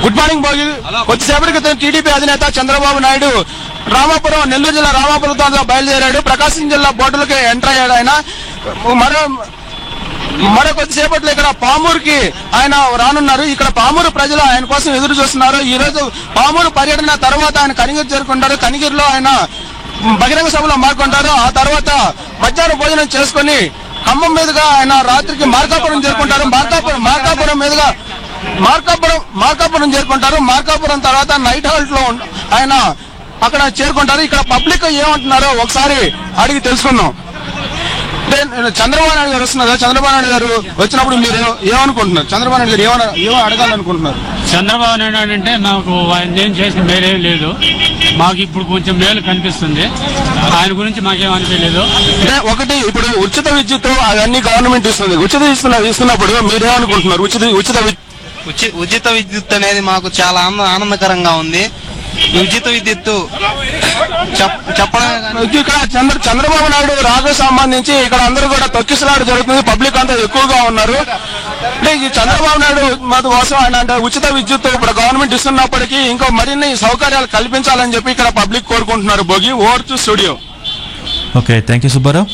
Good morning Bhogi. కొద్దిసేపటి క్రితం TDP అధినేత చంద్రబాబు నాయుడు రామాపురం, నెల్లూరు జిల్లా రామాపురం బయలుదేరాడు. ప్రకాశం జిల్లా బోర్డులకి ఎంటర్ అయ్యాడు ఆయన. మరో కొద్దిసేపట్లో ఇక్కడ పామూరుకి ఆయన రానున్నారు. ఇక్కడ పామూరు ప్రజలు ఆయన కోసం ఎదురు చూస్తున్నారు. ఈ రోజు పామూరు పర్యటన తర్వాత ఆయన కనిగిరి చేరుకుంటారు. కనిగిరిలో ఆయన బహిరంగ సభలో మాట్లాడుకుంటారు. ఆ తర్వాత మధ్యాహ్న భోజనం చేసుకుని ఖమ్మం మీదుగా ఆయన రాత్రికి మార్కాపురం చేరుకుంటారు. మార్కాపురం మీదుగా మార్కాపురం చేరుకుంటారు. మార్కాపురం తర్వాత నైట్ హాల్ట్ లో ఆయన అక్కడ చేరుకుంటారు. ఇక్కడ పబ్లిక్ ఏమంటున్నారో ఒకసారి అడిగి తెలుసుకుందాం. చంద్రబాబు నాయుడు గారు వస్తున్నారు. చంద్రబాబు నాయుడు గారు వచ్చినప్పుడు మీరు ఏమనుకుంటున్నారు? చంద్రబాబు నాయుడు గారు ఏమో అడగాలనుకుంటున్నారు? చంద్రబాబు నాయుడు అంటే నాకు నేను చేసిన మేలేం లేదు. మాకు ఇప్పుడు కొంచెం మేలు కనిపిస్తుంది. ఆయన గురించి మాకేం అనిపించలేదు. అంటే ఒకటి, ఇప్పుడు ఉచిత విద్యుత్ అవన్నీ గవర్నమెంట్ ఇస్తుంది. ఇస్తున్నప్పుడు మీరేమనుకుంటున్నారు? ఉచిత విద్యుత్ అనేది మాకు చాలా ఆనందకరంగా ఉంది. ఉచిత విద్యుత్ చెప్పడమే ఇక్కడ చంద్రబాబు నాయుడు రాజు సంబంధించి ఇక్కడ అందరూ కూడా తొక్కిసలాట జరుగుతుంది. పబ్లిక్ అంతా ఎక్కువగా ఉన్నారు. అంటే ఈ చంద్రబాబు నాయుడు మాకు కోసం ఆయన అంటే ఉచిత విద్యుత్ ఇప్పుడు గవర్నమెంట్ ఇస్తున్నప్పటికీ ఇంకో మరిన్ని సౌకర్యాలు కల్పించాలని చెప్పి ఇక్కడ పబ్లిక్ కోరుకుంటున్నారు. Bhogi, over to studio. Okay, thank you Subbarao.